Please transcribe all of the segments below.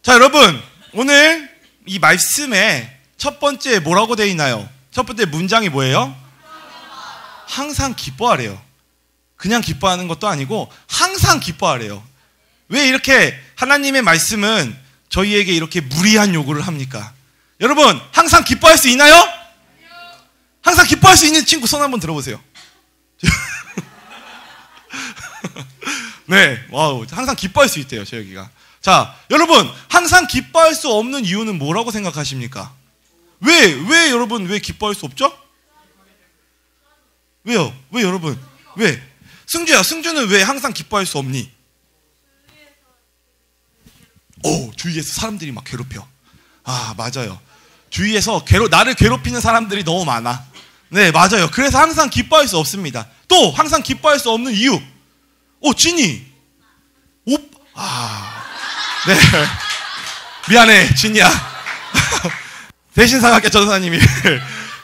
자, 여러분, 오늘 이 말씀에 첫 번째 뭐라고 되어 있나요? 첫 번째 문장이 뭐예요? 항상 기뻐하래요. 그냥 기뻐하는 것도 아니고 항상 기뻐하래요. 왜 이렇게 하나님의 말씀은 저희에게 이렇게 무리한 요구를 합니까? 여러분, 항상 기뻐할 수 있나요? 항상 기뻐할 수 있는 친구 손 한번 들어보세요. 네, 와우, 항상 기뻐할 수 있대요, 저 여기가. 자, 여러분, 항상 기뻐할 수 없는 이유는 뭐라고 생각하십니까? 왜 여러분, 왜 기뻐할 수 없죠? 왜요? 왜 여러분? 왜? 승주야, 승주는 왜 항상 기뻐할 수 없니? 주위에서 사람들이 막 괴롭혀. 아, 맞아요. 주위에서 나를 괴롭히는 사람들이 너무 많아. 네, 맞아요. 그래서 항상 기뻐할 수 없습니다. 또 항상 기뻐할 수 없는 이유. 진이. 네. 미안해, 진이야. 대신 사갈게, 전사님이.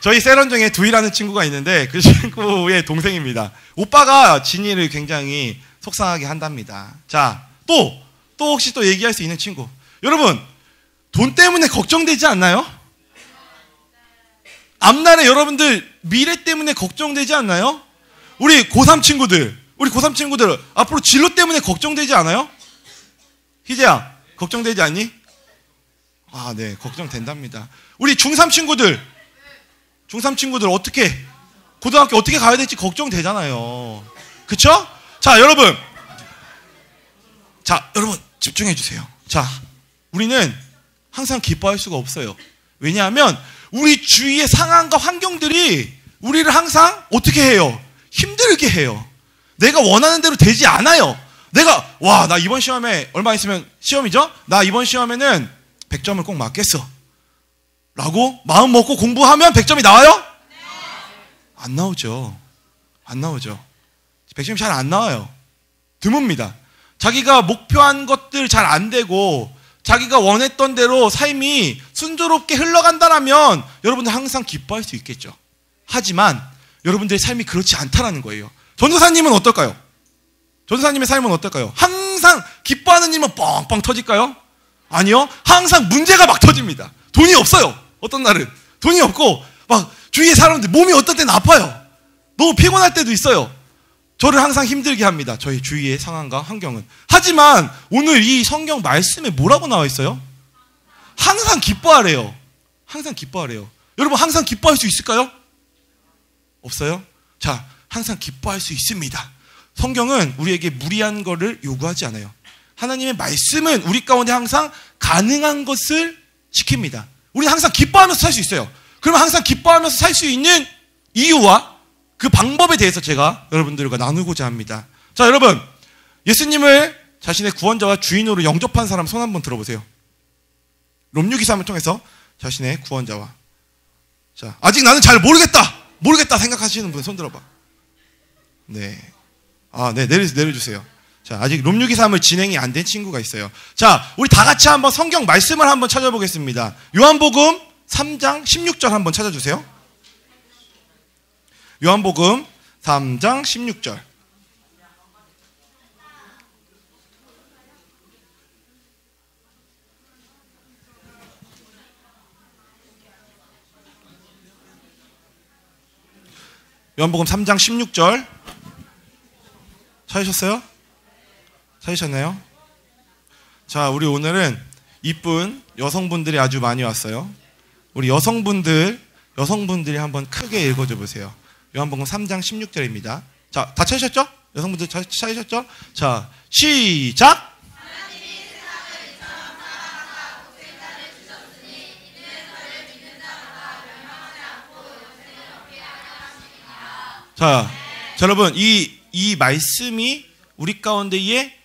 저희 세런 중에 두이라는 친구가 있는데 그 친구의 동생입니다. 오빠가 진이를 굉장히 속상하게 한답니다. 자, 또 혹시 또 얘기할 수 있는 친구. 여러분, 돈 때문에 걱정되지 않나요? 앞날에 여러분들 미래 때문에 걱정되지 않나요? 우리 고3 친구들 앞으로 진로 때문에 걱정되지 않아요? 희재야, 걱정되지 않니? 아, 네, 걱정된답니다. 우리 중3 친구들 어떻게, 고등학교 어떻게 가야 될지 걱정되잖아요. 그쵸? 자, 여러분 집중해 주세요. 자, 우리는 항상 기뻐할 수가 없어요. 왜냐하면 우리 주위의 상황과 환경들이 우리를 항상 어떻게 해요? 힘들게 해요. 내가 원하는 대로 되지 않아요. 나 이번 시험에 얼마 있으면 시험이죠? 나 이번 시험에는 100점을 꼭 맞겠어 라고 마음 먹고 공부하면 100점이 나와요? 네. 안 나오죠. 100점이 잘 안 나와요. 드뭅니다. 자기가 목표한 것들 잘 안 되고 자기가 원했던 대로 삶이 순조롭게 흘러간다라면 여러분들 항상 기뻐할 수 있겠죠. 하지만 여러분들의 삶이 그렇지 않다라는 거예요. 전도사님은 어떨까요? 전도사님의 삶은 어떨까요? 항상 기뻐하는 일만 뻥뻥 터질까요? 아니요. 항상 문제가 막 터집니다. 돈이 없어요. 어떤 날은 돈이 없고 막 주위의 사람들 몸이 어떤 때는 아파요. 너무 피곤할 때도 있어요. 저를 항상 힘들게 합니다. 저희 주위의 상황과 환경은. 하지만 오늘 이 성경 말씀에 뭐라고 나와 있어요? 항상 기뻐하래요. 항상 기뻐하래요. 여러분, 항상 기뻐할 수 있을까요? 없어요? 자, 항상 기뻐할 수 있습니다. 성경은 우리에게 무리한 거를 요구하지 않아요. 하나님의 말씀은 우리 가운데 항상 가능한 것을 시킵니다. 우리는 항상 기뻐하면서 살 수 있어요. 그러면 항상 기뻐하면서 살 수 있는 이유와 그 방법에 대해서 제가 여러분들과 나누고자 합니다. 자, 여러분, 예수님을 자신의 구원자와 주인으로 영접한 사람 손 한번 들어보세요. 롬유기삼을 통해서 자신의 구원자와. 자, 아직 나는 잘 모르겠다 생각하시는 분 손 들어봐. 네. 네, 내려주세요. 자, 아직 롬유기삼을 진행이 안 된 친구가 있어요. 자, 우리 다 같이 한번 성경 말씀을 한번 찾아보겠습니다. 요한복음 3장 16절 한번 찾아주세요. 요한복음 3장 16절. 요한복음 3장 16절. 찾으셨어요? 찾으셨나요? 자, 우리 오늘은 이쁜 여성분들이 아주 많이 왔어요. 우리 여성분들이 한번 크게 읽어줘 보세요. 요한복음 3장 16절입니다. 자, 다 찾으셨죠? 여성분들 찾으셨죠? 자, 시작! 자, 여러분, 이 말씀이 우리 가운데에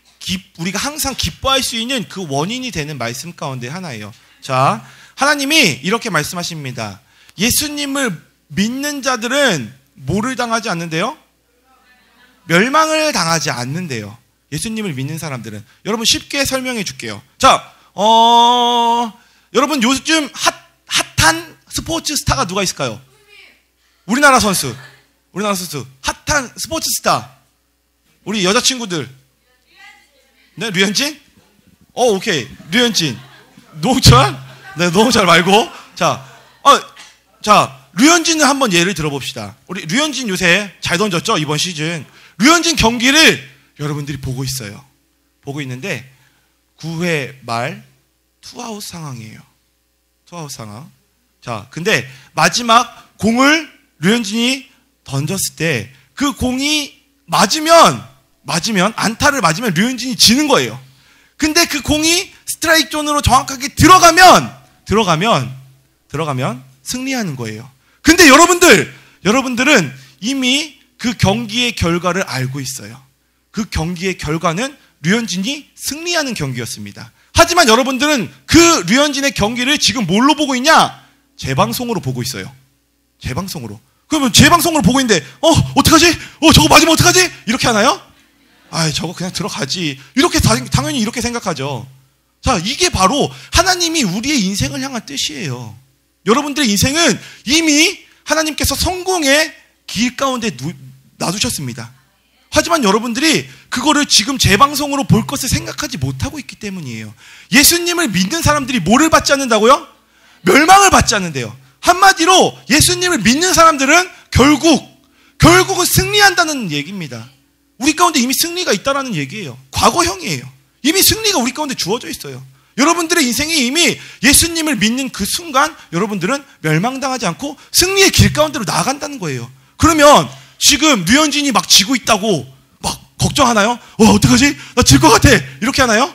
우리가 항상 기뻐할 수 있는 그 원인이 되는 말씀 가운데 하나예요. 자, 하나님이 이렇게 말씀하십니다. 예수님을 믿는 자들은 뭐를 당하지 않는데요? 멸망을 당하지 않는데요. 예수님을 믿는 사람들은. 여러분, 쉽게 설명해 줄게요. 자, 여러분, 요즘 핫한 스포츠 스타가 누가 있을까요? 우리나라 선수. 핫한 스포츠 스타. 우리 여자친구들. 네, 류현진? 오케이. 류현진. 노홍철? 네, 노홍철 말고. 자, 류현진을 한번 예를 들어봅시다. 우리 류현진 요새 잘 던졌죠? 이번 시즌. 류현진 경기를 여러분들이 보고 있어요. 보고 있는데 9회 말 투아웃 상황이에요. 투아웃 상황. 자, 근데 마지막 공을 류현진이 던졌을 때 그 공이 맞으면 안타를 맞으면 류현진이 지는 거예요. 근데 그 공이 스트라이크 존으로 정확하게 들어가면 승리하는 거예요. 근데 여러분들은 이미 그 경기의 결과를 알고 있어요. 그 경기의 결과는 류현진이 승리하는 경기였습니다. 하지만 여러분들은 그 류현진의 경기를 지금 뭘로 보고 있냐? 재방송으로 보고 있어요. 재방송으로. 그러면 재방송으로 보고 있는데 어떡하지? 저거 맞으면 어떡하지? 이렇게 하나요? 저거 그냥 들어가지. 이렇게 당연히 이렇게 생각하죠. 자, 이게 바로 하나님이 우리의 인생을 향한 뜻이에요. 여러분들의 인생은 이미 하나님께서 성공의 길 가운데 놔두셨습니다. 하지만 여러분들이 그거를 지금 재방송으로 볼 것을 생각하지 못하고 있기 때문이에요. 예수님을 믿는 사람들이 뭐를 받지 않는다고요? 멸망을 받지 않는데요. 한마디로 예수님을 믿는 사람들은 결국은 승리한다는 얘기입니다. 우리 가운데 이미 승리가 있다는 얘기예요. 과거형이에요. 이미 승리가 우리 가운데 주어져 있어요. 여러분들의 인생이 이미 예수님을 믿는 그 순간 여러분들은 멸망당하지 않고 승리의 길 가운데로 나아간다는 거예요. 그러면 지금 류현진이 막 지고 있다고 막 걱정하나요? 어떡하지? 나 질 것 같아. 이렇게 하나요?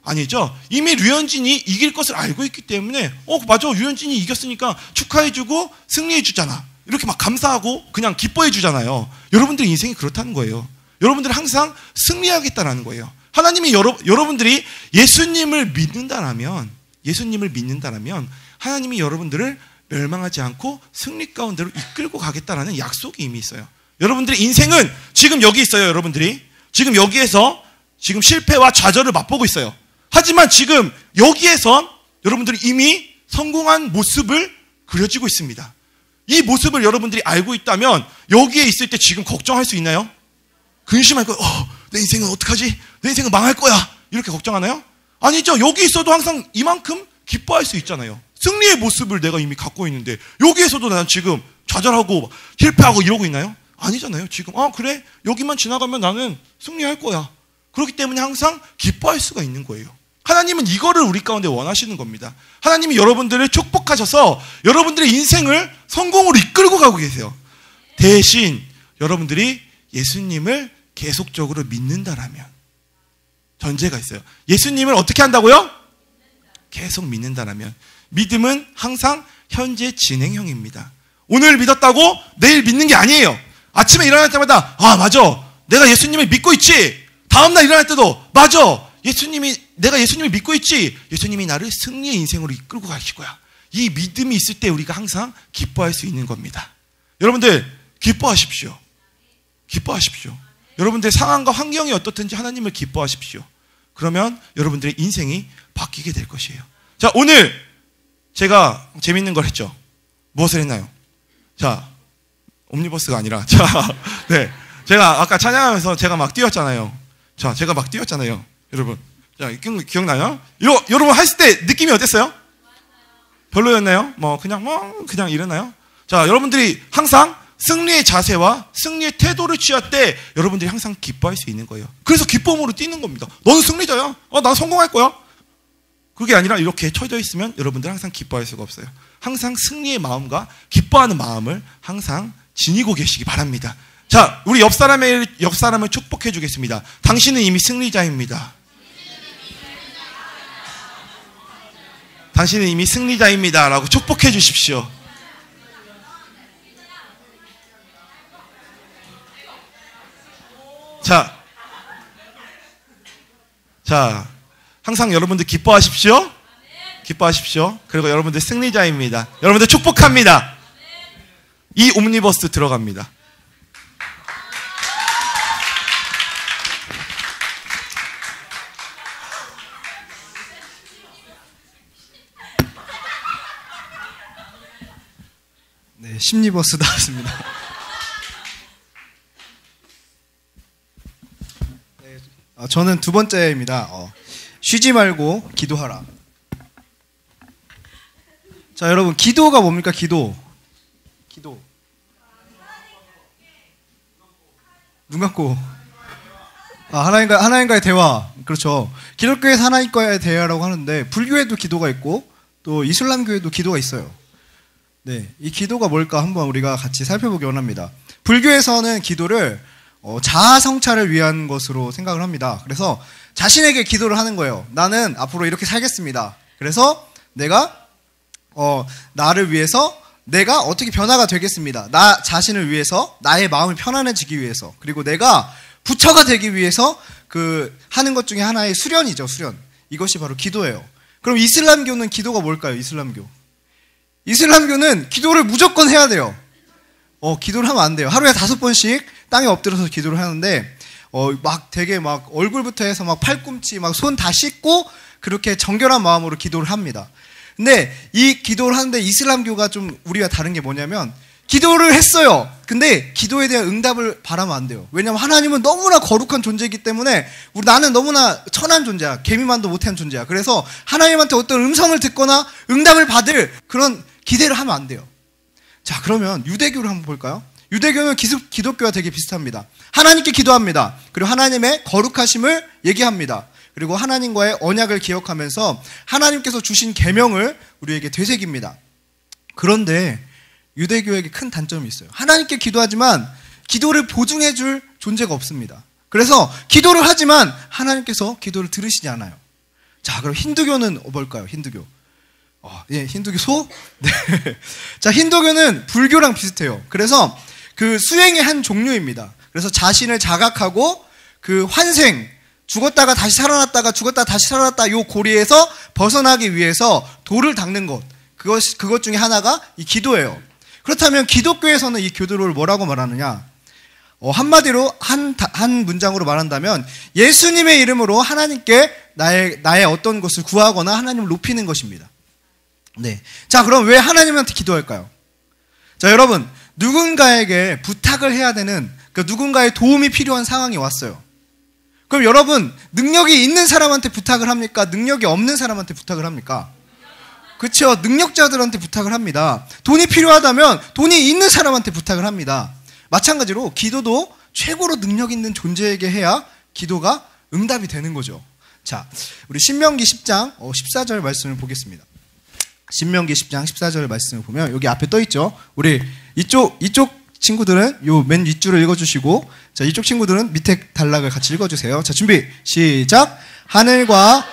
아니죠. 이미 류현진이 이길 것을 알고 있기 때문에 맞아. 류현진이 이겼으니까 축하해주고 승리해주잖아. 이렇게 막 감사하고 그냥 기뻐해주잖아요. 여러분들의 인생이 그렇다는 거예요. 여러분들은 항상 승리하겠다라는 거예요. 하나님이 여러분들이 예수님을 믿는다라면 하나님이 여러분들을 멸망하지 않고 승리 가운데로 이끌고 가겠다라는 약속이 이미 있어요. 여러분들의 인생은 지금 여기 있어요. 여러분들이 지금 여기에서 지금 실패와 좌절을 맛보고 있어요. 하지만 지금 여기에서 여러분들이 이미 성공한 모습을 그려지고 있습니다. 이 모습을 여러분들이 알고 있다면 여기에 있을 때 지금 걱정할 수 있나요? 근심할 거예요. 내 인생은 어떡하지? 내 인생은 망할 거야. 이렇게 걱정하나요? 아니죠. 여기 있어도 항상 이만큼 기뻐할 수 있잖아요. 승리의 모습을 내가 이미 갖고 있는데 여기에서도 난 지금 좌절하고 실패하고 이러고 있나요? 아니잖아요. 지금 그래? 여기만 지나가면 나는 승리할 거야. 그렇기 때문에 항상 기뻐할 수가 있는 거예요. 하나님은 이거를 우리 가운데 원하시는 겁니다. 하나님이 여러분들을 축복하셔서 여러분들의 인생을 성공으로 이끌고 가고 계세요. 대신 여러분들이 예수님을 계속적으로 믿는다라면 전제가 있어요. 예수님을 어떻게 한다고요? 계속 믿는다라면. 믿음은 항상 현재 진행형입니다. 오늘 믿었다고 내일 믿는 게 아니에요. 아침에 일어날 때마다 맞아. 내가 예수님을 믿고 있지. 다음날 일어날 때도 맞아. 내가 예수님을 믿고 있지. 예수님이 나를 승리의 인생으로 이끌고 가실 거야. 이 믿음이 있을 때 우리가 항상 기뻐할 수 있는 겁니다. 여러분들 기뻐하십시오. 기뻐하십시오. 여러분들의 상황과 환경이 어떻든지 하나님을 기뻐하십시오. 그러면 여러분들의 인생이 바뀌게 될 것이에요. 자, 오늘 제가 재밌는 걸 했죠. 무엇을 했나요? 자, 옴니버스가 아니라 네, 제가 아까 찬양하면서 제가 막 뛰었잖아요. 자, 제가 막 뛰었잖아요. 여러분, 자, 기억나요? 여러분 했을 때 느낌이 어땠어요? 별로였나요? 그냥 이러나요? 자, 여러분들이 항상 승리의 자세와 승리의 태도를 취할 때 여러분들이 항상 기뻐할 수 있는 거예요. 그래서 기쁨으로 뛰는 겁니다. 너는 승리자야. 난 성공할 거야. 그게 아니라 이렇게 처져 있으면 여러분들 항상 기뻐할 수가 없어요. 항상 승리의 마음과 기뻐하는 마음을 항상 지니고 계시기 바랍니다. 자, 우리 옆 사람을 축복해 주겠습니다. 당신은 이미 승리자입니다. 당신은 이미 승리자입니다. 라고 축복해 주십시오. 자, 항상 여러분들 기뻐하십시오. 기뻐하십시오. 그리고 여러분들 승리자입니다. 여러분들 축복합니다. 이 옴니버스 들어갑니다. 네, 심리버스 나왔습니다. 네, 저는 두 번째입니다. 쉬지 말고 기도하라. 자, 여러분, 기도가 뭡니까? 기도. 눈 감고. 하나님과의 대화. 그렇죠. 기독교에서 하나님과의 대화라고 하는데, 불교에도 기도가 있고, 또 이슬람교에도 기도가 있어요. 네. 이 기도가 뭘까 한번 우리가 같이 살펴보기 원합니다. 불교에서는 기도를 자아 성찰을 위한 것으로 생각을 합니다. 그래서 자신에게 기도를 하는 거예요. 나는 앞으로 이렇게 살겠습니다. 그래서 내가 나를 위해서 내가 어떻게 변화가 되겠습니다. 나 자신을 위해서, 나의 마음이 편안해지기 위해서, 그리고 내가 부처가 되기 위해서 하는 것 중에 하나의 수련이죠, 수련. 이것이 바로 기도예요. 그럼 이슬람교는 기도가 뭘까요, 이슬람교? 이슬람교는 기도를 무조건 해야 돼요. 기도를 하면 안 돼요. 하루에 5번씩 땅에 엎드려서 기도를 하는데, 막 되게 막 얼굴부터 해서 막 팔꿈치, 막 손 다 씻고, 그렇게 정결한 마음으로 기도를 합니다. 근데 이 기도를 하는데 이슬람교가 좀 우리와 다른 게 뭐냐면, 기도를 했어요. 근데 기도에 대한 응답을 바라면 안 돼요. 왜냐면 하나님은 너무나 거룩한 존재이기 때문에 나는 너무나 천한 존재야. 개미만도 못한 존재야. 그래서 하나님한테 어떤 음성을 듣거나 응답을 받을 그런 기대를 하면 안 돼요. 자, 그러면 유대교를 한번 볼까요? 유대교는 기독교와 되게 비슷합니다. 하나님께 기도합니다. 그리고 하나님의 거룩하심을 얘기합니다. 그리고 하나님과의 언약을 기억하면서 하나님께서 주신 계명을 우리에게 되새깁니다. 그런데 유대교에게 큰 단점이 있어요. 하나님께 기도하지만 기도를 보증해줄 존재가 없습니다. 그래서 기도를 하지만 하나님께서 기도를 들으시지 않아요. 자, 그럼 힌두교는 뭘까요? 힌두교. 힌두교 소? 네. 자, 힌두교는 불교랑 비슷해요. 그래서 수행의 한 종류입니다. 그래서 자신을 자각하고 환생, 죽었다가 다시 살아났다가 죽었다가 다시 살아났다 요 고리에서 벗어나기 위해서 돌을 닦는 것. 그것 중에 하나가 이 기도예요. 그렇다면 기독교에서는 이 기도를 뭐라고 말하느냐? 한마디로 한 문장으로 말한다면 예수님의 이름으로 하나님께 나의 어떤 것을 구하거나 하나님을 높이는 것입니다. 네. 자, 그럼 왜 하나님한테 기도할까요? 자, 여러분, 누군가에게 부탁을 해야 되는, 누군가의 도움이 필요한 상황이 왔어요. 그럼 여러분, 능력이 있는 사람한테 부탁을 합니까? 능력이 없는 사람한테 부탁을 합니까? 그렇죠. 능력자들한테 부탁을 합니다. 돈이 필요하다면 돈이 있는 사람한테 부탁을 합니다. 마찬가지로 기도도 최고로 능력 있는 존재에게 해야 기도가 응답이 되는 거죠. 자, 우리 신명기 10장 14절 말씀을 보겠습니다. 신명기 10장 14절 말씀을 보면 여기 앞에 떠 있죠. 우리 이쪽 친구들은 요 맨 윗줄을 읽어주시고, 자, 이쪽 친구들은 밑에 단락을 같이 읽어주세요. 자, 준비 시작. 하늘과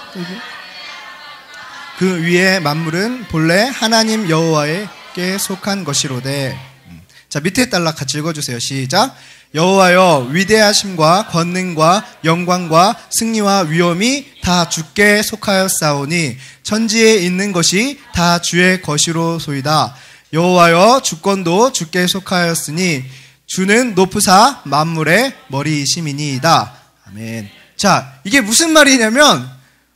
그 위의 만물은 본래 하나님 여호와에게 속한 것이로되. 자, 밑에 단락 같이 읽어주세요. 시작. 여호와여, 위대하심과 권능과 영광과 승리와 위엄이 다 주께 속하였사오니 천지에 있는 것이 다 주의 것이로소이다. 여호와여, 주권도 주께 속하였으니 주는 높으사 만물의 머리이심이니이다. 아멘. 자, 이게 무슨 말이냐면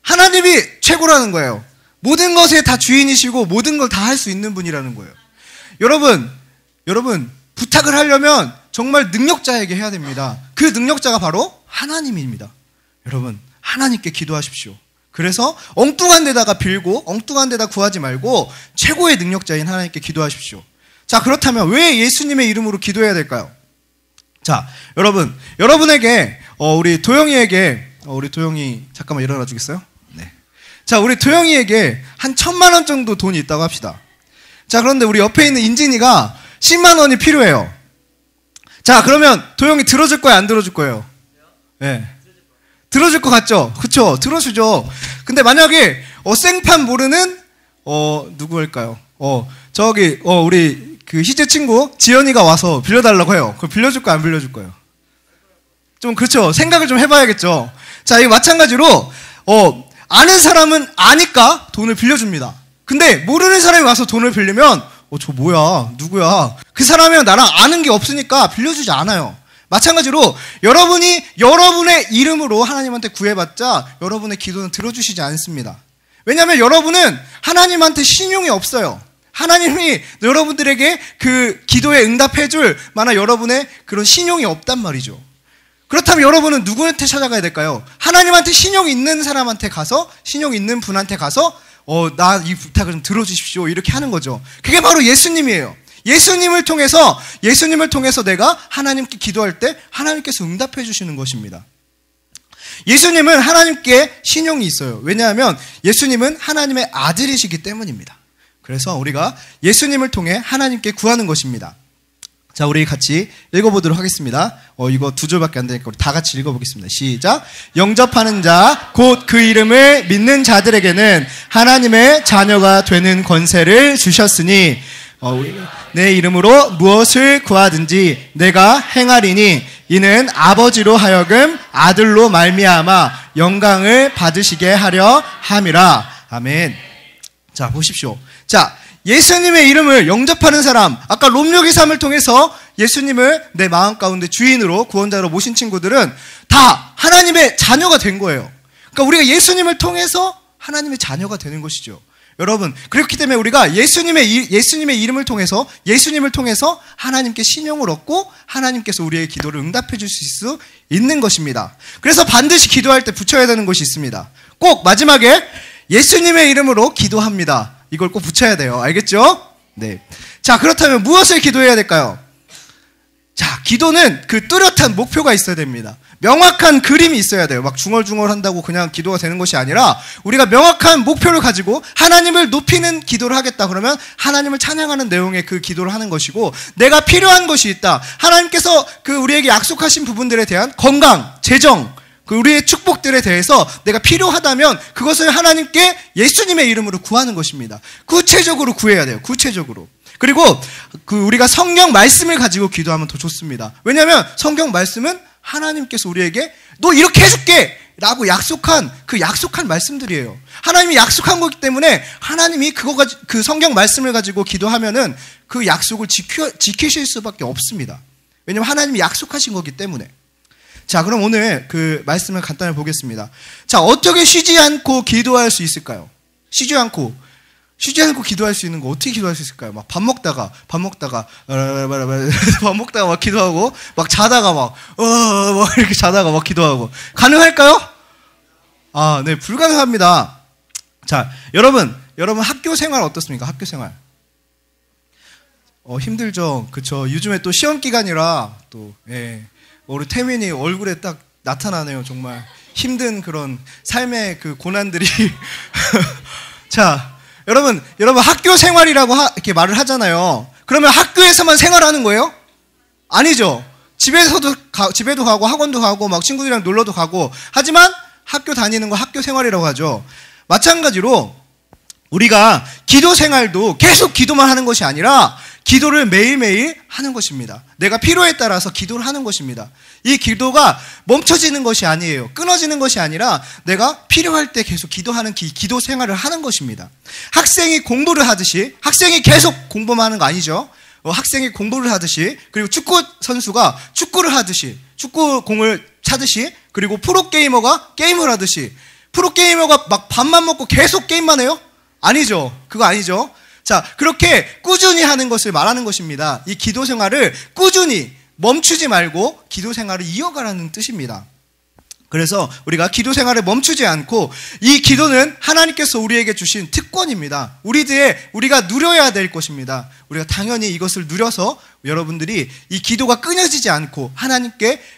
하나님이 최고라는 거예요. 모든 것에 다 주인이시고 모든 걸 다 할 수 있는 분이라는 거예요. 여러분, 부탁을 하려면 정말 능력자에게 해야 됩니다. 그 능력자가 바로 하나님입니다. 여러분, 하나님께 기도하십시오. 그래서 엉뚱한 데다가 빌고 엉뚱한 데다 구하지 말고 최고의 능력자인 하나님께 기도하십시오. 자, 그렇다면 왜 예수님의 이름으로 기도해야 될까요? 자, 여러분에게 우리 도영이에게 우리 도영이 잠깐만 일어나 주겠어요? 네. 자, 우리 도영이에게 한 1,000만 원 정도 돈이 있다고 합시다. 자, 그런데 우리 옆에 있는 인진이가 10만 원이 필요해요. 자, 그러면 도영이 들어줄 거예요, 안 들어줄 거예요? 네. 들어줄 것 같죠? 그쵸? 들어주죠. 근데 만약에 생판 모르는 누구일까요? 우리 희재 친구 지연이가 와서 빌려달라고 해요. 그럼 빌려줄 거예요, 안 빌려줄 거예요? 좀 그렇죠. 생각을 좀 해봐야겠죠. 자, 이거 마찬가지로 아는 사람은 아니까 돈을 빌려줍니다. 근데 모르는 사람이 와서 돈을 빌리면 저 뭐야? 누구야? 그 사람이랑 나랑 아는 게 없으니까 빌려주지 않아요. 마찬가지로 여러분이 여러분의 이름으로 하나님한테 구해봤자 여러분의 기도는 들어주시지 않습니다. 왜냐하면 여러분은 하나님한테 신용이 없어요. 하나님이 여러분들에게 그 기도에 응답해줄 만한 여러분의 그런 신용이 없단 말이죠. 그렇다면 여러분은 누구한테 찾아가야 될까요? 하나님한테 신용 있는 사람한테 가서, 신용 있는 분한테 가서 나 이 부탁을 좀 들어주십시오. 이렇게 하는 거죠. 그게 바로 예수님이에요. 예수님을 통해서 내가 하나님께 기도할 때 하나님께서 응답해 주시는 것입니다. 예수님은 하나님께 신용이 있어요. 왜냐하면 예수님은 하나님의 아들이시기 때문입니다. 그래서 우리가 예수님을 통해 하나님께 구하는 것입니다. 자, 우리 같이 읽어보도록 하겠습니다. 이거 2줄밖에 안 되니까 우리 다 같이 읽어보겠습니다. 시작. 영접하는 자, 곧 그 이름을 믿는 자들에게는 하나님의 자녀가 되는 권세를 주셨으니 내 이름으로 무엇을 구하든지 내가 행하리니 이는 아버지로 하여금 아들로 말미암아 영광을 받으시게 하려 함이라. 아멘. 자, 보십시오. 자, 예수님의 이름을 영접하는 사람, 아까 롬여기 3을 통해서 예수님을 내 마음 가운데 주인으로 구원자로 모신 친구들은 다 하나님의 자녀가 된 거예요. 그러니까 우리가 예수님을 통해서 하나님의 자녀가 되는 것이죠. 여러분, 그렇기 때문에 우리가 예수님의 이름을 통해서 예수님을 통해서 하나님께 신용을 얻고 하나님께서 우리의 기도를 응답해 주실 수 있는 것입니다. 그래서 반드시 기도할 때 붙여야 되는 것이 있습니다. 꼭 마지막에 예수님의 이름으로 기도합니다. 이걸 꼭 붙여야 돼요. 알겠죠? 네. 자, 그렇다면 무엇을 기도해야 될까요? 자, 기도는 그 뚜렷한 목표가 있어야 됩니다. 명확한 그림이 있어야 돼요. 막 중얼중얼 한다고 그냥 기도가 되는 것이 아니라 우리가 명확한 목표를 가지고 하나님을 높이는 기도를 하겠다 그러면 하나님을 찬양하는 내용의 그 기도를 하는 것이고, 내가 필요한 것이 있다. 하나님께서 그 우리에게 약속하신 부분들에 대한 건강, 재정, 그 우리의 축복들에 대해서 내가 필요하다면 그것을 하나님께 예수님의 이름으로 구하는 것입니다. 구체적으로 구해야 돼요. 구체적으로. 그리고 그 우리가 성경 말씀을 가지고 기도하면 더 좋습니다. 왜냐하면 성경 말씀은 하나님께서 우리에게 너 이렇게 해줄게 라고 약속한 그 약속한 말씀들이에요. 하나님이 약속한 거기 때문에 하나님이 그 성경 말씀을 가지고 기도하면은 그 약속을 지키실 수밖에 없습니다. 왜냐하면 하나님이 약속하신 거기 때문에. 자, 그럼 오늘 그 말씀을 간단히 보겠습니다. 자, 어떻게 쉬지 않고 기도할 수 있을까요? 쉬지 않고 기도할 수 있는 거 어떻게 기도할 수 있을까요? 막 밥 먹다가 막 기도하고, 막 자다가 막 이렇게 자다가 막 기도하고. 가능할까요? 아, 네, 불가능합니다. 자, 여러분 학교 생활 어떻습니까? 학교 생활. 힘들죠. 그쵸. 요즘에 또 시험 기간이라 또, 예. 우리 태민이 얼굴에 딱 나타나네요. 정말 힘든 그런 삶의 그 고난들이. 자, 여러분 학교 생활이라고 이렇게 말을 하잖아요. 그러면 학교에서만 생활하는 거예요? 아니죠. 집에도 가고 학원도 가고 막 친구들이랑 놀러도 가고, 하지만 학교 다니는 거 학교 생활이라고 하죠. 마찬가지로 우리가 기도 생활도 계속 기도만 하는 것이 아니라 기도를 매일매일 하는 것입니다. 내가 필요에 따라서 기도를 하는 것입니다. 이 기도가 멈춰지는 것이 아니에요. 끊어지는 것이 아니라 내가 필요할 때 계속 기도하는 기도 생활을 하는 것입니다. 학생이 공부를 하듯이, 학생이 계속 공부만 하는 거 아니죠. 학생이 공부를 하듯이, 그리고 축구 선수가 축구를 하듯이, 축구공을 차듯이, 그리고 프로게이머가 게임을 하듯이, 프로게이머가 막 밥만 먹고 계속 게임만 해요? 아니죠. 그거 아니죠. 자, 그렇게 꾸준히 하는 것을 말하는 것입니다. 이 기도 생활을 꾸준히 멈추지 말고 기도 생활을 이어가라는 뜻입니다. 그래서 우리가 기도 생활을 멈추지 않고, 이 기도는 하나님께서 우리에게 주신 특권입니다. 우리가 누려야 될 것입니다. 우리가 당연히 이것을 누려서 여러분들이 이 기도가 끊어지지 않고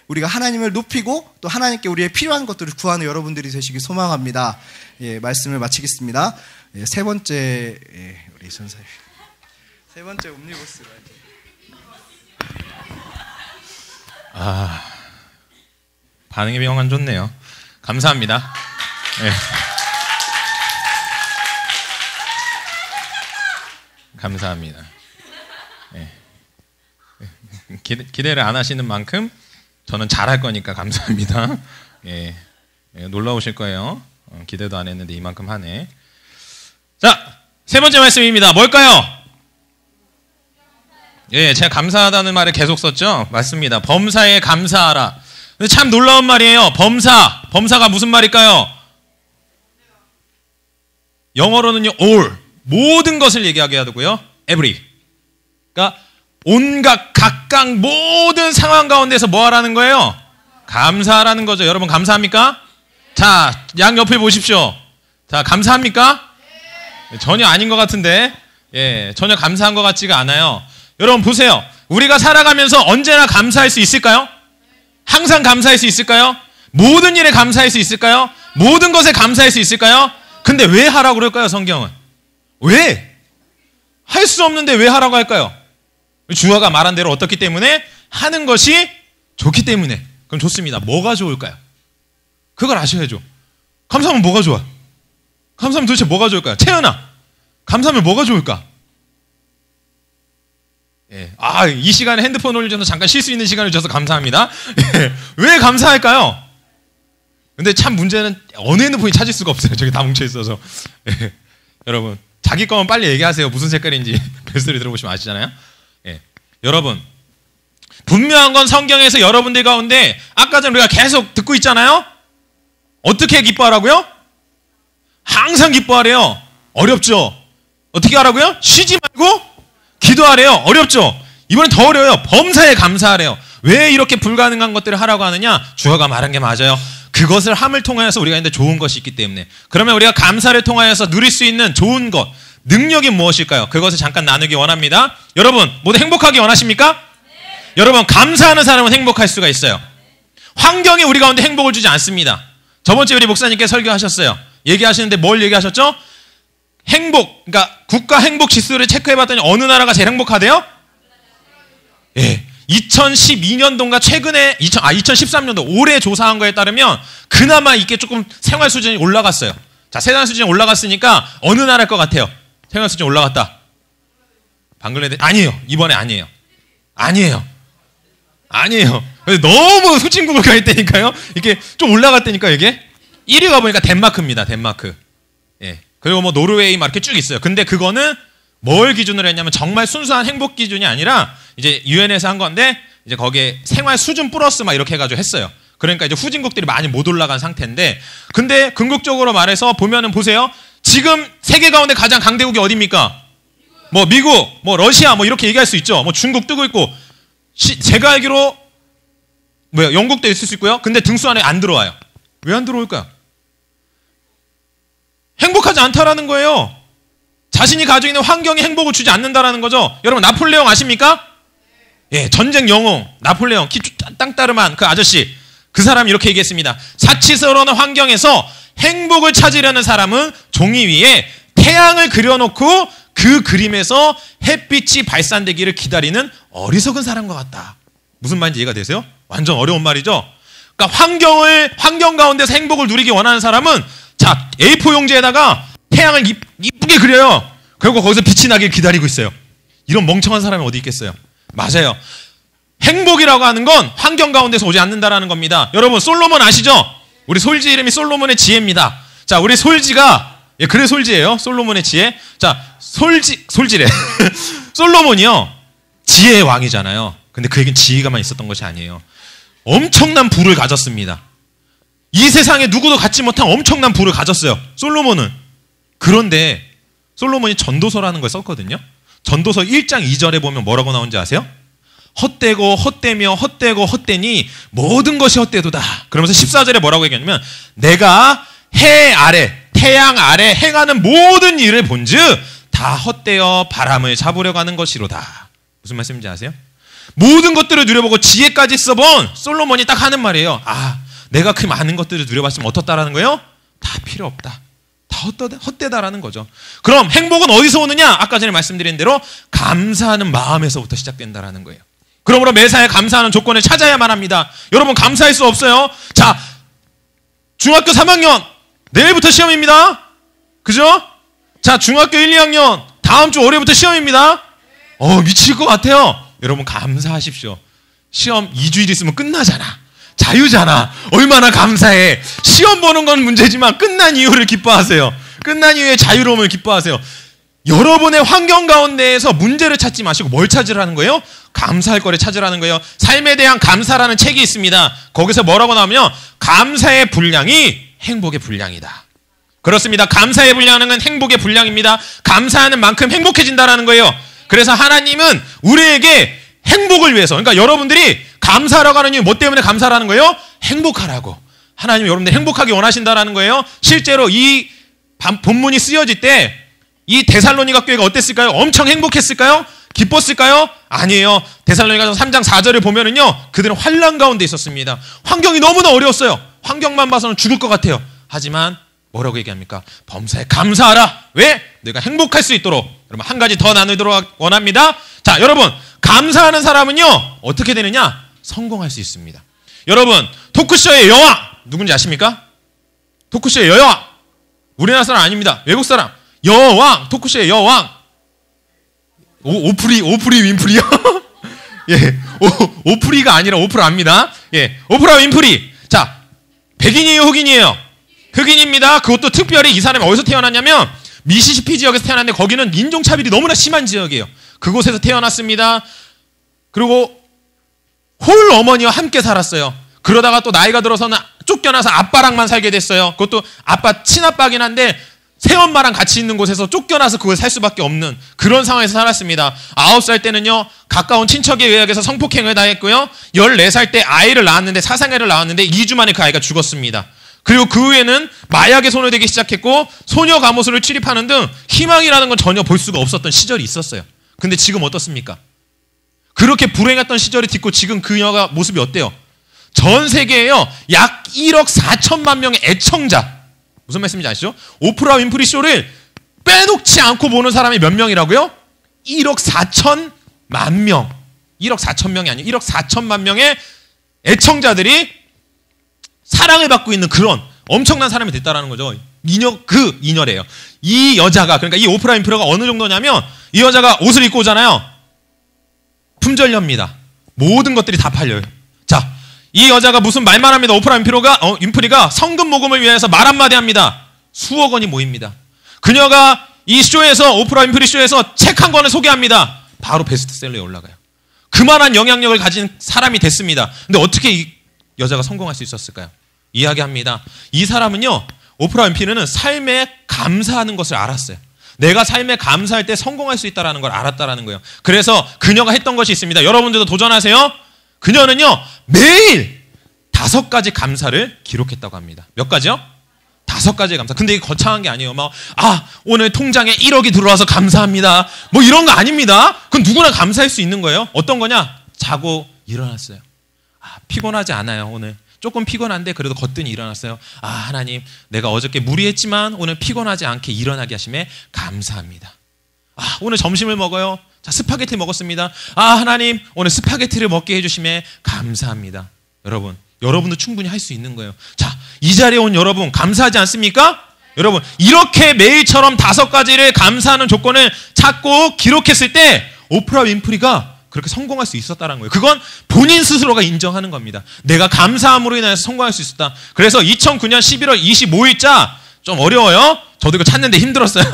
우리가 하나님을 높이고 또 하나님께 우리의 필요한 것들을 구하는 여러분들이 되시길 소망합니다. 예, 말씀을 마치겠습니다. 예, 세 번째, 우리 전사님. 세 번째 옴니버스가. 반응이 영 안 좋네요. 감사합니다. 네. 감사합니다. 네. 기대를 안 하시는 만큼 저는 잘할 거니까 감사합니다. 예. 놀러 오실 거예요. 기대도 안 했는데 이만큼 하네. 자, 세 번째 말씀입니다. 뭘까요? 예, 제가 감사하다는 말을 계속 썼죠? 맞습니다. 범사에 감사하라. 근데 참 놀라운 말이에요. 범사가 무슨 말일까요? 영어로는요, all, 모든 것을 얘기하게 하고요, every. 그러니까 온갖 각각 모든 상황 가운데서 뭐 하라는 거예요? 감사하라는 거죠. 여러분 감사합니까? 자, 양 옆에 보십시오. 자, 감사합니까? 전혀 아닌 것 같은데, 예, 전혀 감사한 것 같지가 않아요. 여러분 보세요. 우리가 살아가면서 언제나 감사할 수 있을까요? 항상 감사할 수 있을까요? 모든 일에 감사할 수 있을까요? 모든 것에 감사할 수 있을까요? 근데 왜 하라고 그럴까요, 성경은? 왜? 할 수 없는데 왜 하라고 할까요? 주어가 말한 대로 어떻기 때문에? 하는 것이 좋기 때문에. 그럼 좋습니다. 뭐가 좋을까요? 그걸 아셔야죠. 감사하면 뭐가 좋아? 감사하면 도대체 뭐가 좋을까요? 채연아, 감사하면 뭐가 좋을까? 예. 이 시간에 핸드폰 올려줘서 잠깐 쉴 수 있는 시간을 줘서 감사합니다. 예. 왜 감사할까요? 근데 참 문제는 어느 핸드폰이 찾을 수가 없어요. 저기 다 뭉쳐있어서. 예. 여러분, 자기 거면 빨리 얘기하세요. 무슨 색깔인지 벨소리 들어보시면 아시잖아요. 예. 여러분, 분명한 건 성경에서 여러분들 가운데 아까 전에 우리가 계속 듣고 있잖아요. 어떻게 기뻐하라고요? 항상 기뻐하래요. 어렵죠? 어떻게 하라고요? 쉬지 말고 기도하래요. 어렵죠? 이번엔 더 어려워요. 범사에 감사하래요. 왜 이렇게 불가능한 것들을 하라고 하느냐? 주어가 말한 게 맞아요. 그것을 함을 통하여서 우리가 있는데 좋은 것이 있기 때문에. 그러면 우리가 감사를 통하여서 누릴 수 있는 좋은 것, 능력이 무엇일까요? 그것을 잠깐 나누기 원합니다. 여러분 모두 행복하기 원하십니까? 네. 여러분 감사하는 사람은 행복할 수가 있어요. 환경이 우리 가운데 행복을 주지 않습니다. 저번 주에 우리 목사님께 설교하셨어요. 얘기하시는데 뭘 얘기하셨죠? 행복, 그러니까 국가 행복 지수를 체크해봤더니 어느 나라가 제일 행복하대요? 예, 2012년도인가 최근에 2013년도 올해 조사한 거에 따르면 그나마 이게 조금 생활 수준이 올라갔어요. 자, 생활 수준이 올라갔으니까 어느 나라일 것 같아요? 생활 수준이 올라갔다. 방글라데시? 아니에요. 이번에 아니에요. 아니에요. 너무 후진국을 가 있다니까요. 이게 좀 올라갔다니까 이게 1위가 보니까 덴마크입니다. 덴마크. 예. 그리고 뭐 노르웨이 막 이렇게 쭉 있어요. 근데 그거는 뭘 기준으로 했냐면 정말 순수한 행복 기준이 아니라 이제 유엔에서 한 건데 이제 거기에 생활 수준 플러스 막 이렇게 해가지고 했어요. 그러니까 이제 후진국들이 많이 못 올라간 상태인데, 근데 궁극적으로 말해서 보면은 보세요. 지금 세계 가운데 가장 강대국이 어디입니까? 뭐 미국, 뭐 러시아, 뭐 이렇게 얘기할 수 있죠. 뭐 중국 뜨고 있고, 제가 알기로 뭐야 영국도 있을 수 있고요. 근데 등수 안에 안 들어와요. 왜 안 들어올까요? 행복하지 않다라는 거예요. 자신이 가지고 있는 환경이 행복을 주지 않는다라는 거죠. 여러분 나폴레옹 아십니까? 예, 전쟁 영웅 나폴레옹, 키 땅따름한 그 아저씨, 그 사람이 이렇게 얘기했습니다. 사치스러운 환경에서 행복을 찾으려는 사람은 종이 위에 태양을 그려놓고 그 그림에서 햇빛이 발산되기를 기다리는 어리석은 사람과 같다. 무슨 말인지 이해가 되세요? 완전 어려운 말이죠. 그러니까 환경 가운데서 행복을 누리기 원하는 사람은 자, A4 용지에다가 태양을 이쁘게 그려요. 그리고 거기서 빛이 나길 기다리고 있어요. 이런 멍청한 사람이 어디 있겠어요? 맞아요. 행복이라고 하는 건 환경 가운데서 오지 않는다라는 겁니다. 여러분 솔로몬 아시죠? 우리 솔지 이름이 솔로몬의 지혜입니다. 자, 우리 솔지가 그래 솔지예요. 솔로몬의 지혜. 자, 솔지래. 솔로몬이요 지혜의 왕이잖아요. 근데 그에겐 지혜가만 있었던 것이 아니에요. 엄청난 부를 가졌습니다. 이 세상에 누구도 갖지 못한 엄청난 부를 가졌어요. 솔로몬은. 그런데 솔로몬이 전도서라는 걸 썼거든요. 전도서 1장 2절에 보면 뭐라고 나오는지 아세요? 헛되고 헛되며 헛되고 헛되니 모든 것이 헛되도다. 그러면서 14절에 뭐라고 얘기하냐면 내가 해 아래 태양 아래 행하는 모든 일을 본즉 다 헛되어 바람을 잡으려고 하는 것이로다. 무슨 말씀인지 아세요? 모든 것들을 누려보고 지혜까지 써본 솔로몬이 딱 하는 말이에요. 내가 그 많은 것들을 누려봤으면 어떻다라는 거예요? 다 필요 없다. 다 헛되다라는 거죠. 그럼 행복은 어디서 오느냐? 아까 전에 말씀드린 대로 감사하는 마음에서부터 시작된다라는 거예요. 그러므로 매사에 감사하는 조건을 찾아야만 합니다. 여러분 감사할 수 없어요. 자, 중학교 3학년 내일부터 시험입니다. 그죠? 자, 중학교 1, 2학년 다음 주 월요일부터 시험입니다. 미칠 것 같아요. 여러분 감사하십시오. 시험 2주일 있으면 끝나잖아. 자유잖아. 얼마나 감사해. 시험 보는 건 문제지만 끝난 이유를 기뻐하세요. 끝난 이후의 자유로움을 기뻐하세요. 여러분의 환경 가운데에서 문제를 찾지 마시고 뭘 찾으라는 거예요? 감사할 거를 찾으라는 거예요. 삶에 대한 감사라는 책이 있습니다. 거기서 뭐라고 나오면 감사의 분량이 행복의 분량이다. 그렇습니다. 감사의 분량은 행복의 분량입니다. 감사하는 만큼 행복해진다라는 거예요. 그래서 하나님은 우리에게 행복을 위해서, 그러니까 여러분들이 감사라고 하는 이유 뭐 때문에 감사라는 거예요? 행복하라고. 하나님이 여러분들 행복하게 원하신다라는 거예요. 실제로 이 본문이 쓰여질 때 이 데살로니가 교회가 어땠을까요? 엄청 행복했을까요? 기뻤을까요? 아니에요. 데살로니가서 3장 4절을 보면은요, 그들은 환난 가운데 있었습니다. 환경이 너무나 어려웠어요. 환경만 봐서는 죽을 것 같아요. 하지만 뭐라고 얘기합니까? 범사에 감사하라. 왜? 내가 행복할 수 있도록. 여러분, 한 가지 더 나누도록 원합니다. 자, 여러분, 감사하는 사람은요, 어떻게 되느냐? 성공할 수 있습니다. 여러분, 토크쇼의 여왕 누군지 아십니까? 토크쇼의 여왕, 우리나라 사람 아닙니다. 외국 사람. 여왕, 토크쇼의 여왕. 오프리 윈프리요? 예, 오프리가 아니라 오프라입니다. 예, 오프라 윈프리. 자, 백인이에요, 흑인이에요? 흑인입니다. 그것도 특별히 이 사람이 어디서 태어났냐면 미시시피 지역에서 태어났는데 거기는 인종차별이 너무나 심한 지역이에요. 그곳에서 태어났습니다. 그리고 홀 어머니와 함께 살았어요. 그러다가 또 나이가 들어서는 쫓겨나서 아빠랑만 살게 됐어요. 그것도 아빠 친아빠긴 한데 새엄마랑 같이 있는 곳에서 쫓겨나서 그걸 살 수밖에 없는 그런 상황에서 살았습니다. 9살 때는요, 가까운 친척에 의해서 성폭행을 당했고요. 14살 때 아이를 낳았는데, 사상아이를 낳았는데 2주 만에 그 아이가 죽었습니다. 그리고 그 후에는 마약에 손을 대기 시작했고 소녀 감호소를 출입하는 등 희망이라는 건 전혀 볼 수가 없었던 시절이 있었어요. 근데 지금 어떻습니까? 그렇게 불행했던 시절이 딛고 지금 그녀가 모습이 어때요? 전 세계에요, 약 1억 4천만 명의 애청자. 무슨 말씀인지 아시죠? 오프라 윈프리 쇼를 빼놓지 않고 보는 사람이 몇 명이라고요? 1억 4천만 명. 1억 4천 명이 아니에요. 1억 4천만 명의 애청자들이 사랑을 받고 있는 그런 엄청난 사람이 됐다라는 거죠. 인여래요. 이 여자가, 그러니까 이 오프라 윈프리가 어느 정도냐면, 이 여자가 옷을 입고 오잖아요. 품절렵니다. 모든 것들이 다 팔려요. 자, 이 여자가 무슨 말만 합니다. 오프라 윈프리가 성금 모금을 위해서 말 한마디 합니다. 수억 원이 모입니다. 그녀가 이 쇼에서, 오프라 윈프리 쇼에서 책 한 권을 소개합니다. 바로 베스트셀러에 올라가요. 그만한 영향력을 가진 사람이 됐습니다. 근데 어떻게 이 여자가 성공할 수 있었을까요? 이야기합니다. 이 사람은요, 오프라 윈프리는 삶에 감사하는 것을 알았어요. 내가 삶에 감사할 때 성공할 수 있다는 걸 알았다라는 거예요. 그래서 그녀가 했던 것이 있습니다. 여러분들도 도전하세요. 그녀는요, 매일 5가지 감사를 기록했다고 합니다. 몇 가지요? 5가지의 감사. 근데 이게 거창한 게 아니에요. 오늘 통장에 1억이 들어와서 감사합니다. 뭐 이런 거 아닙니다. 그건 누구나 감사할 수 있는 거예요. 어떤 거냐? 자고 일어났어요. 피곤하지 않아요, 오늘. 조금 피곤한데 그래도 거뜬히 일어났어요. 하나님, 내가 어저께 무리했지만 오늘 피곤하지 않게 일어나게 하심에 감사합니다. 오늘 점심을 먹어요. 자, 스파게티 먹었습니다. 하나님, 오늘 스파게티를 먹게 해주심에 감사합니다. 여러분도 충분히 할 수 있는 거예요. 자, 이 자리에 온 여러분 감사하지 않습니까? 여러분, 이렇게 매일처럼 5가지를 감사하는 조건을 찾고 기록했을 때 오프라 윈프리가 그렇게 성공할 수 있었다는 거예요. 그건 본인 스스로가 인정하는 겁니다. 내가 감사함으로 인해서 성공할 수 있었다. 그래서 2009년 11월 25일자, 좀 어려워요. 저도 이거 찾는데 힘들었어요.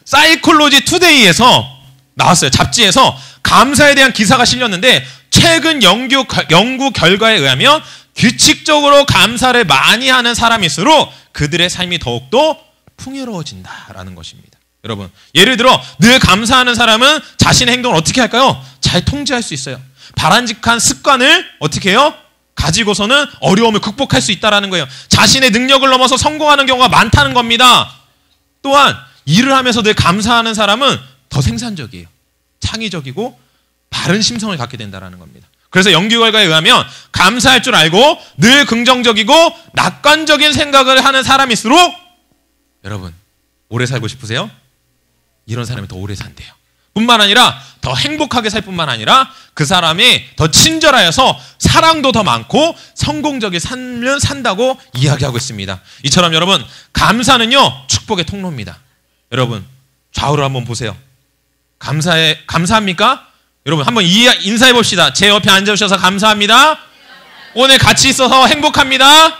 사이콜로지 투데이에서 나왔어요. 잡지에서 감사에 대한 기사가 실렸는데, 최근 연구 결과에 의하면 규칙적으로 감사를 많이 하는 사람일수록 그들의 삶이 더욱더 풍요로워진다라는 것입니다. 여러분, 예를 들어 늘 감사하는 사람은 자신의 행동을 어떻게 할까요? 잘 통제할 수 있어요. 바람직한 습관을 어떻게 해요? 가지고서는 어려움을 극복할 수 있다는 거예요. 자신의 능력을 넘어서 성공하는 경우가 많다는 겁니다. 또한 일을 하면서 늘 감사하는 사람은 더 생산적이에요. 창의적이고 바른 심성을 갖게 된다는 겁니다. 그래서 연구 결과에 의하면 감사할 줄 알고 늘 긍정적이고 낙관적인 생각을 하는 사람일수록, 여러분, 오래 살고 싶으세요? 이런 사람이 더 오래 산대요. 뿐만 아니라 더 행복하게 살 뿐만 아니라 그 사람이 더 친절하여서 사랑도 더 많고 성공적인 삶을 산다고 이야기하고 있습니다. 이처럼 여러분, 감사는요, 축복의 통로입니다. 여러분, 좌우를 한번 보세요. 감사합니까? 여러분, 한번 인사해 봅시다. 제 옆에 앉아주셔서 감사합니다. 오늘 같이 있어서 행복합니다.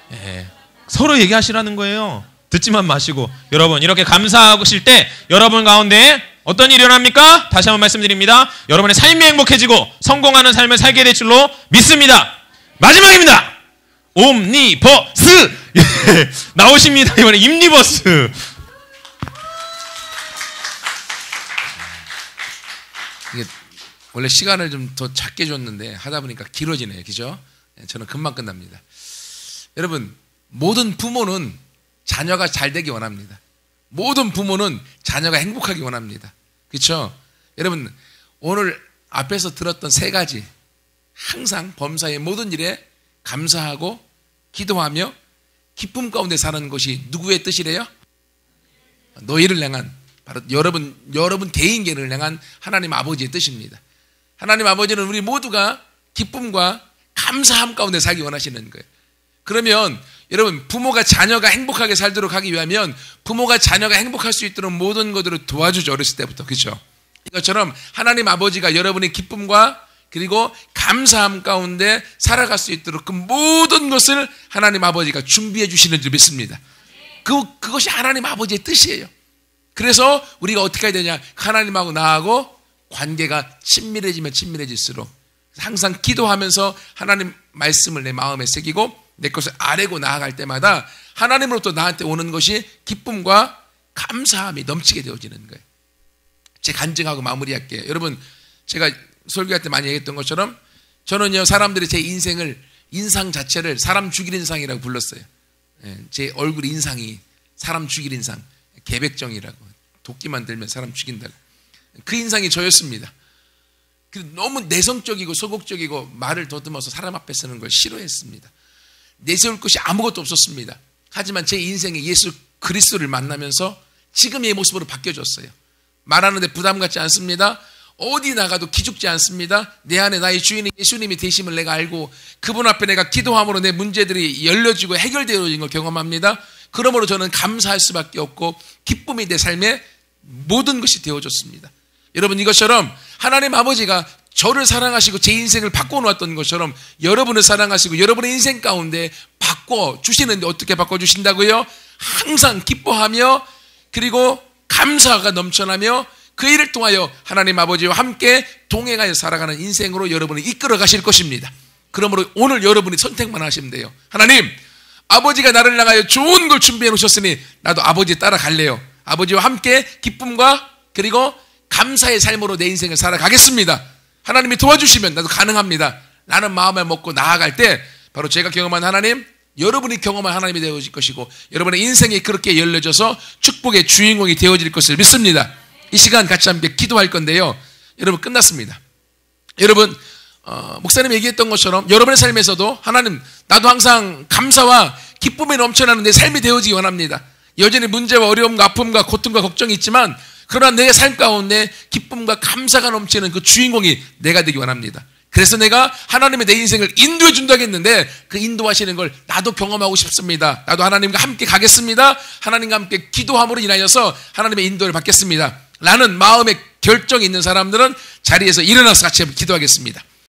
네, 서로 얘기하시라는 거예요. 듣지만 마시고. 여러분, 이렇게 감사하실 때 여러분 가운데 어떤 일이 일어납니까? 다시 한번 말씀드립니다. 여러분의 삶이 행복해지고 성공하는 삶을 살게 될 줄로 믿습니다. 마지막입니다. 옴니버스. 나오십니다. 이번에 임니버스. 이게 원래 시간을 좀 더 작게 줬는데 하다 보니까 길어지네요. 그죠? 저는 금방 끝납니다. 여러분, 모든 부모는 자녀가 잘 되기 원합니다. 모든 부모는 자녀가 행복하기 원합니다. 그렇죠? 여러분 오늘 앞에서 들었던 세 가지 항상 범사의 모든 일에 감사하고 기도하며 기쁨 가운데 사는 것이 누구의 뜻이래요? 너희를 향한 바로 여러분 개인계를 향한 하나님 아버지의 뜻입니다. 하나님 아버지는 우리 모두가 기쁨과 감사함 가운데 살기 원하시는 거예요. 그러면 여러분 부모가 자녀가 행복하게 살도록 하기 위하면 부모가 자녀가 행복할 수 있도록 모든 것들을 도와주죠. 어렸을 때부터. 그렇죠? 이것처럼 하나님 아버지가 여러분의 기쁨과 그리고 감사함 가운데 살아갈 수 있도록 그 모든 것을 하나님 아버지가 준비해 주시는 줄 믿습니다. 그것이 하나님 아버지의 뜻이에요. 그래서 우리가 어떻게 해야 되냐? 하나님하고 나하고 관계가 친밀해지면 친밀해질수록 항상 기도하면서 하나님 말씀을 내 마음에 새기고 내 것을 아뢰고 나아갈 때마다 하나님으로부터 나한테 오는 것이 기쁨과 감사함이 넘치게 되어지는 거예요. 제 간증하고 마무리할게요. 여러분 제가 설교할 때 많이 얘기했던 것처럼 저는요 사람들이 제 인상 자체를 사람 죽일 인상이라고 불렀어요. 제 얼굴 인상이 사람 죽일 인상, 개백정이라고. 도끼만 들면 사람 죽인다고. 그 인상이 저였습니다. 너무 내성적이고 소극적이고 말을 더듬어서 사람 앞에 서는 걸 싫어했습니다. 내세울 것이 아무것도 없었습니다. 하지만 제 인생에 예수 그리스도를 만나면서 지금의 모습으로 바뀌어졌어요. 말하는데 부담 갖지 않습니다. 어디 나가도 기죽지 않습니다. 내 안에 나의 주인이 예수님이 되심을 내가 알고 그분 앞에 내가 기도함으로 내 문제들이 열려지고 해결되어진 걸 경험합니다. 그러므로 저는 감사할 수밖에 없고 기쁨이 내 삶에 모든 것이 되어졌습니다. 여러분 이것처럼 하나님 아버지가 저를 사랑하시고 제 인생을 바꿔놓았던 것처럼 여러분을 사랑하시고 여러분의 인생 가운데 바꿔주시는데 어떻게 바꿔주신다고요? 항상 기뻐하며 그리고 감사가 넘쳐나며 그 일을 통하여 하나님 아버지와 함께 동행하여 살아가는 인생으로 여러분을 이끌어 가실 것입니다. 그러므로 오늘 여러분이 선택만 하시면 돼요. 하나님 아버지가 나를 향하여 좋은 걸 준비해 놓으셨으니 나도 아버지 따라갈래요. 아버지와 함께 기쁨과 그리고 감사의 삶으로 내 인생을 살아가겠습니다. 하나님이 도와주시면 나도 가능합니다. 라는 마음을 먹고 나아갈 때 바로 제가 경험한 하나님, 여러분이 경험한 하나님이 되어질 것이고 여러분의 인생이 그렇게 열려져서 축복의 주인공이 되어질 것을 믿습니다. 이 시간 같이 함께 기도할 건데요. 여러분 끝났습니다. 여러분 목사님이 얘기했던 것처럼 여러분의 삶에서도 하나님 나도 항상 감사와 기쁨이 넘쳐나는 내 삶이 되어지기 원합니다. 여전히 문제와 어려움과 아픔과 고통과 걱정이 있지만 그러나 내 삶 가운데 기쁨과 감사가 넘치는 그 주인공이 내가 되기 원합니다. 그래서 내가 하나님의 내 인생을 인도해 준다고 했는데 그 인도하시는 걸 나도 경험하고 싶습니다. 나도 하나님과 함께 가겠습니다. 하나님과 함께 기도함으로 인하여서 하나님의 인도를 받겠습니다. 라는 마음의 결정이 있는 사람들은 자리에서 일어나서 같이 기도하겠습니다.